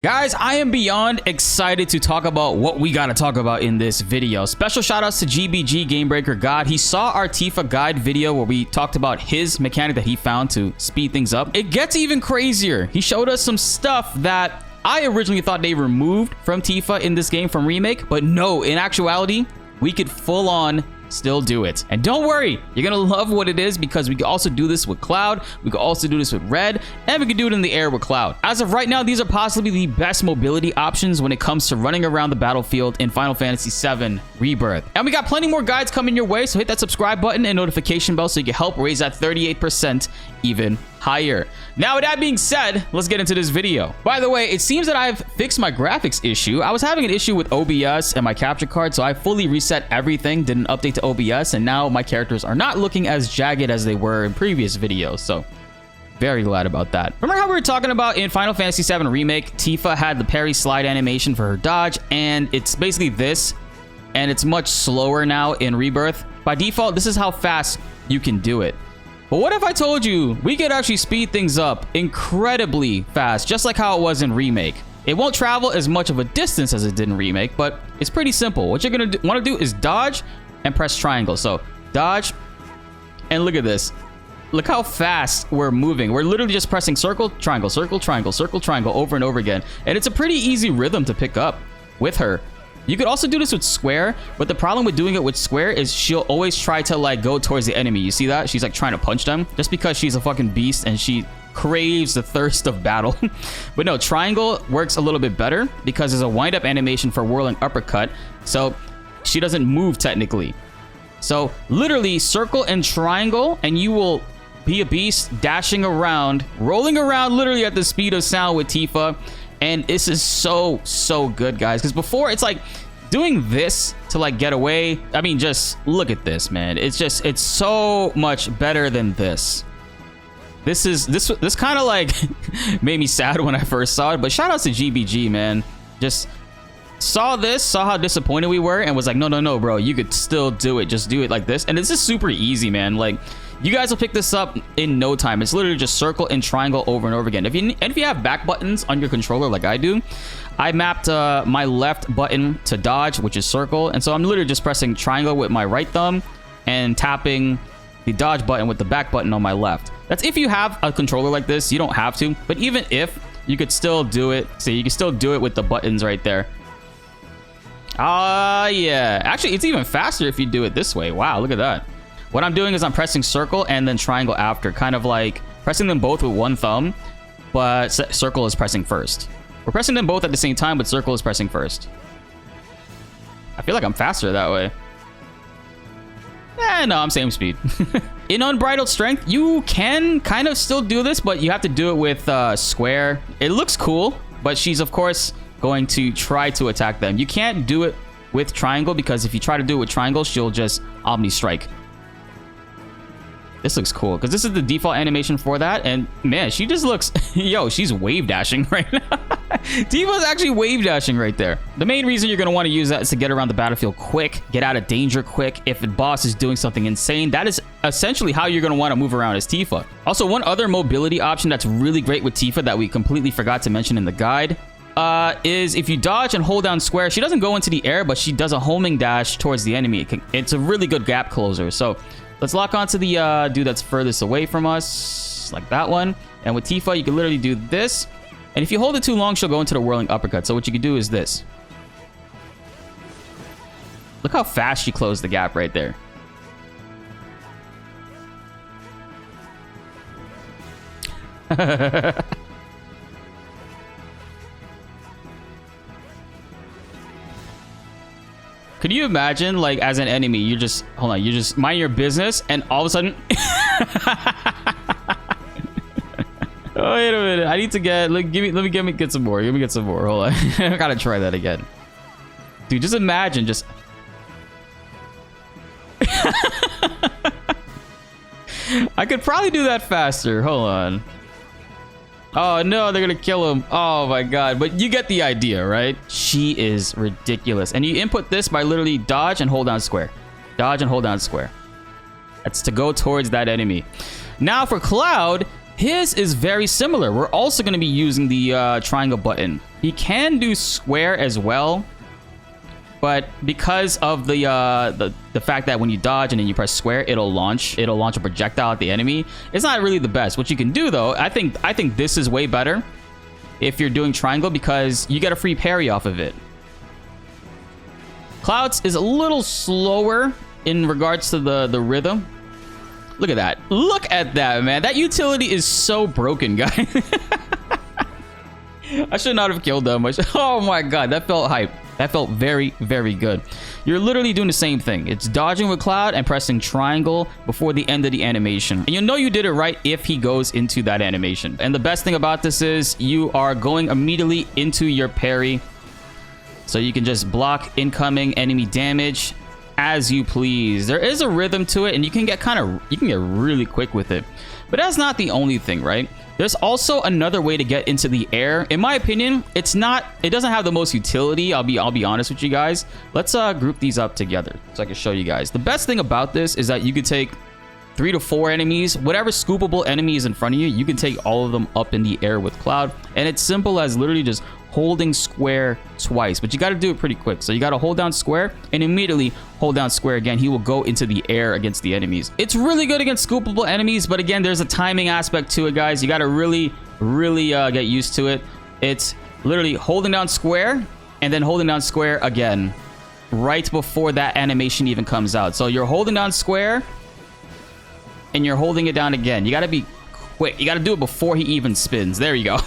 Guys, I am beyond excited to talk about what we gotta talk about in this video. Special shoutouts to GBG Gamebreaker God. He saw our Tifa guide video where we talked about his mechanic that he found to speed things up. It gets even crazier. He showed us some stuff that I originally thought they removed from Tifa in this game from Remake, but no, in actuality, we could full on still do it. And don't worry, you're gonna love what it is because we can also do this with Cloud, we can also do this with Red, and we can do it in the air with Cloud. As of right now, these are possibly the best mobility options when it comes to running around the battlefield in Final Fantasy VII Rebirth. And we got plenty more guides coming your way, so hit that subscribe button and notification bell so you can help raise that 38% even higher. Now, with that being said, let's get into this video. By the way, it seems that I've fixed my graphics issue. I was having an issue with OBS and my capture card, so I fully reset everything, did an update to OBS, and now my characters are not looking as jagged as they were in previous videos, so very glad about that. Remember how we were talking about in Final Fantasy VII Remake, Tifa had the parry slide animation for her dodge, and it's basically this, and it's much slower now in Rebirth. By default, this is how fast you can do it. But what if I told you we could actually speed things up incredibly fast, just like how it was in Remake? It won't travel as much of a distance as it did in Remake, but it's pretty simple. What you're gonna want to do is dodge and press triangle. So dodge, and look at this. Look how fast we're moving. We're literally just pressing circle, triangle, circle, triangle, circle, triangle over and over again. And it's a pretty easy rhythm to pick up with her. You could also do this with Square, but the problem with doing it with Square is she'll always try to like go towards the enemy. You see that? She's like trying to punch them just because she's a fucking beast and she craves the thirst of battle. But no, triangle works a little bit better because there's a wind up animation for whirling uppercut. So she doesn't move technically. So literally circle and triangle and you will be a beast dashing around, rolling around literally at the speed of sound with Tifa. And this is so good, guys, because before it's like doing this to like get away. I mean, just look at this, man. It's so much better than this. This kind of like made me sad when I first saw it, but shout out to GBG, man. Just saw how disappointed we were and was like, no, bro, you could still do it. Just do it like this. And it's just super easy, man. Like, you guys will pick this up in no time. It's literally just circle and triangle over and over again. If you have back buttons on your controller like I do, I mapped my left button to dodge, which is circle. And so I'm literally just pressing triangle with my right thumb and tapping the dodge button with the back button on my left. That's if you have a controller like this. You don't have to. But even if, you could still do it. See, you can still do it with the buttons right there. Yeah. Actually, it's even faster if you do it this way. Wow, look at that. What I'm doing is I'm pressing circle and then triangle after, kind of like pressing them both with one thumb, but circle is pressing first. We're pressing them both at the same time, but circle is pressing first. I feel like I'm faster that way. No, I'm same speed. In Unbridled Strength, you can kind of still do this, but you have to do it with Square. It looks cool, but she's, of course, going to try to attack them. You can't do it with triangle because if you try to do it with triangle, she'll just Omni Strike. This looks cool because this is the default animation for that. And man, she just looks, yo, she's wave dashing right now. Tifa's actually wave dashing right there. The main reason you're going to want to use that is to get around the battlefield quick, get out of danger quick. If the boss is doing something insane, that is essentially how you're going to want to move around as Tifa. Also, one other mobility option that's really great with Tifa that we completely forgot to mention in the guide is if you dodge and hold down square, she doesn't go into the air, but she does a homing dash towards the enemy. It's a really good gap closer. So let's lock onto the dude that's furthest away from us, like that one. And with Tifa, you can literally do this. And if you hold it too long, she'll go into the whirling uppercut. So what you can do is this. Look how fast she closed the gap right there. Could you imagine, like, as an enemy, you just, hold on, you just mind your business, and all of a sudden... Oh, wait a minute. I need to get, let me get some more. Let me get some more. Hold on. I gotta try that again. Dude, just imagine, just... I could probably do that faster. Hold on. Oh no, they're gonna kill him. Oh my god. But you get the idea, right? She is ridiculous. And you input this by literally dodge and hold down square. Dodge and hold down square. That's to go towards that enemy. Now for Cloud, his is very similar. We're also going to be using the triangle button He can do square as well, but because of the fact that when you dodge and then you press square, it'll launch a projectile at the enemy. It's not really the best. What you can do though, I think this is way better if you're doing triangle because you get a free parry off of it. Cloud's is a little slower in regards to the rhythm. Look at that. Look at that, man. That utility is so broken, guy. I should not have killed them. Oh my god, that felt hype. That felt very, very good. You're literally doing the same thing. It's dodging with Cloud and pressing triangle before the end of the animation. And you'll know you did it right if he goes into that animation. And the best thing about this is you are going immediately into your parry. So you can just block incoming enemy damage as you please. There is a rhythm to it and you can get really quick with it. But that's not the only thing, right? There's also another way to get into the air. In my opinion, it doesn't have the most utility. I'll be honest with you guys. Let's group these up together so I can show you guys. The best thing about this is that you could take 3 to 4 enemies, whatever scoopable enemy is in front of you, you can take all of them up in the air with Cloud. And it's simple as literally just holding square twice, but you got to do it pretty quick. So you got to hold down square and immediately hold down square again. He will go into the air against the enemies. It's really good against scoopable enemies, but again, there's a timing aspect to it, guys. You got to really get used to it. It's literally holding down square and then holding down square again right before that animation even comes out. So you're holding down square and you're holding it down again. You got to be quick. You got to do it before he even spins. There you go.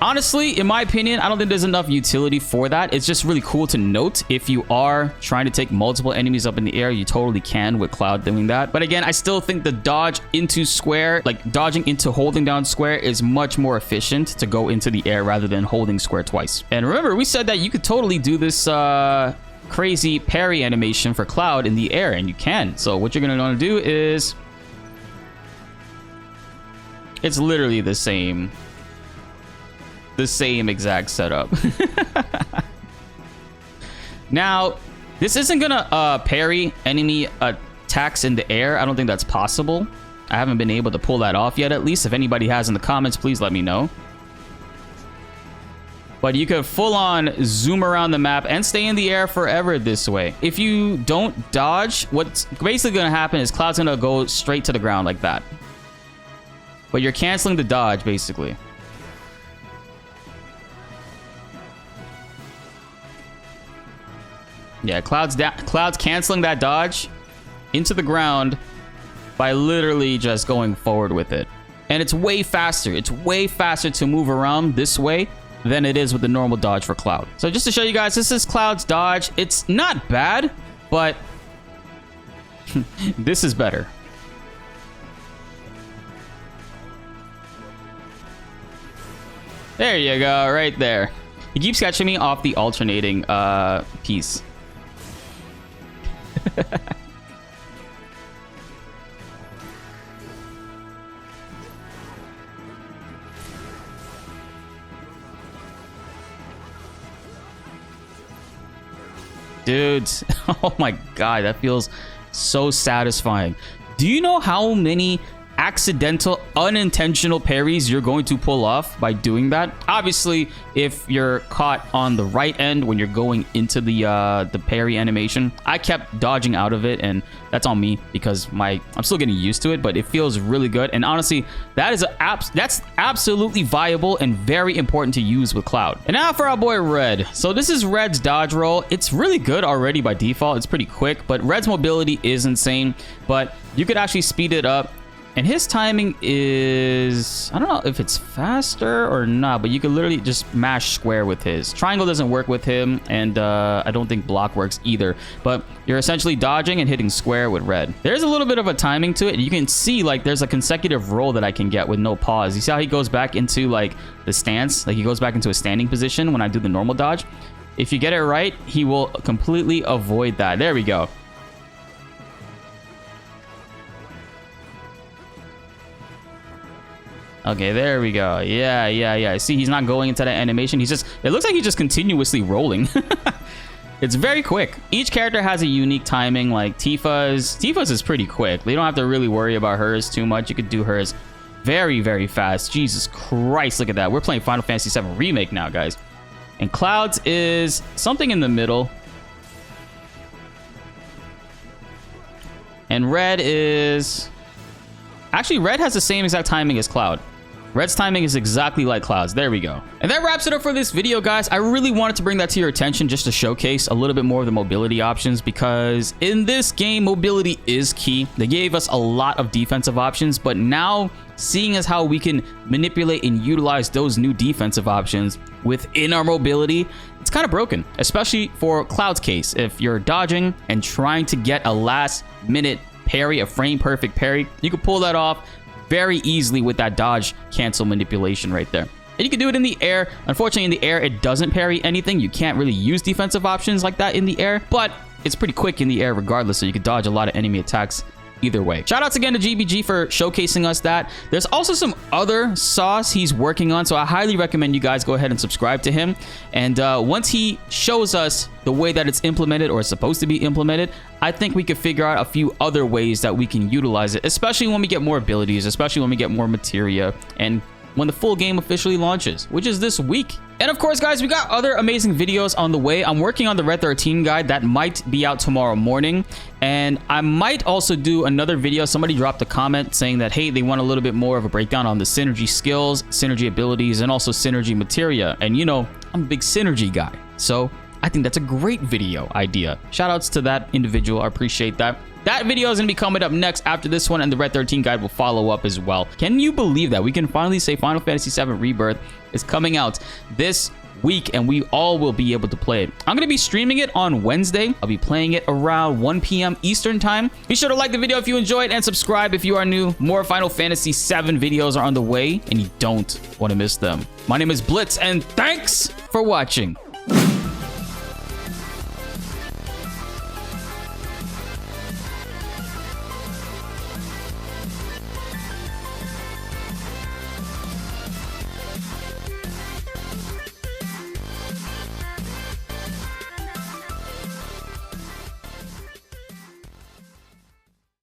Honestly, in my opinion, I don't think there's enough utility for that. It's just really cool to note. If you are trying to take multiple enemies up in the air, you totally can with Cloud doing that. But again, I still think the dodge into square, like dodging into holding down square, is much more efficient to go into the air rather than holding square twice. And remember, we said that you could totally do this crazy parry animation for Cloud in the air, and you can. So what you're going to want to do is... it's literally the same exact setup. Now, this isn't gonna parry enemy attacks in the air. I don't think that's possible. I haven't been able to pull that off yet, at least. If anybody has in the comments, please let me know. But you could full on zoom around the map and stay in the air forever this way. If you don't dodge, what's basically gonna happen is Cloud's gonna go straight to the ground like that. But you're canceling the dodge, basically. Yeah, Cloud's canceling that dodge into the ground by literally just going forward with it. And it's way faster. It's way faster to move around this way than it is with the normal dodge for Cloud. So just to show you guys, this is Cloud's dodge. It's not bad, but this is better. There you go, right there. He keeps catching me off the alternating piece. Dudes, oh my god, that feels so satisfying. Do you know how many accidental, unintentional parries you're going to pull off by doing that? Obviously, if you're caught on the right end when you're going into the parry animation, I kept dodging out of it, and that's on me because I'm still getting used to it, but it feels really good. And honestly, that's absolutely viable and very important to use with Cloud. And now for our boy Red. So this is Red's dodge roll. It's really good already by default. It's pretty quick, but Red's mobility is insane, but you could actually speed it up. And his timing is, I don't know if it's faster or not, but you can literally just mash square with his. Triangle doesn't work with him, and I don't think block works either. But you're essentially dodging and hitting square with Red. There's a little bit of a timing to it. You can see like there's a consecutive roll that I can get with no pause. You see how he goes back into like the stance? Like he goes back into a standing position when I do the normal dodge. If you get it right, he will completely avoid that. There we go. Okay, there we go. Yeah. See, he's not going into that animation. It looks like he's just continuously rolling. It's very quick. Each character has a unique timing. Like Tifa's is pretty quick. You don't have to really worry about hers too much. You could do hers Very, very fast. Jesus Christ, look at that. We're playing Final Fantasy VII Remake now, guys. And Clouds is something in the middle. And Red is... Actually, Red has the same exact timing as Cloud. Red's timing is exactly like Cloud's. There we go. And that wraps it up for this video, guys. I really wanted to bring that to your attention just to showcase a little bit more of the mobility options, because in this game, mobility is key. They gave us a lot of defensive options, but now seeing as how we can manipulate and utilize those new defensive options within our mobility, it's kind of broken, especially for Cloud's case. If you're dodging and trying to get a last minute parry, a frame perfect parry, you can pull that off very easily with that dodge cancel manipulation right there. And you can do it in the air. Unfortunately, in the air, it doesn't parry anything. You can't really use defensive options like that in the air, but it's pretty quick in the air regardless, so you can dodge a lot of enemy attacks either way. Shout outs again to GBG for showcasing us that. There's also some other sauce he's working on, so I highly recommend you guys go ahead and subscribe to him. And once he shows us the way that it's implemented, or is supposed to be implemented, I think we could figure out a few other ways that we can utilize it, especially when we get more abilities, especially when we get more materia, and when the full game officially launches, which is this week. And of course, guys, we got other amazing videos on the way. I'm working on the Red 13 guide that might be out tomorrow morning. And I might also do another video. Somebody dropped a comment saying that, hey, they want a little bit more of a breakdown on the synergy skills, synergy abilities, and also synergy materia. And you know, I'm a big synergy guy, so I think that's a great video idea. Shout outs to that individual. I appreciate that. That video is going to be coming up next after this one, and the Red 13 guide will follow up as well. Can you believe that? We can finally say Final Fantasy VII Rebirth is coming out this week, and we all will be able to play it. I'm going to be streaming it on Wednesday. I'll be playing it around 1 p.m. Eastern time. Be sure to like the video if you enjoyed, and subscribe if you are new. More Final Fantasy VII videos are on the way, and you don't want to miss them. My name is BltzZ, and thanks for watching.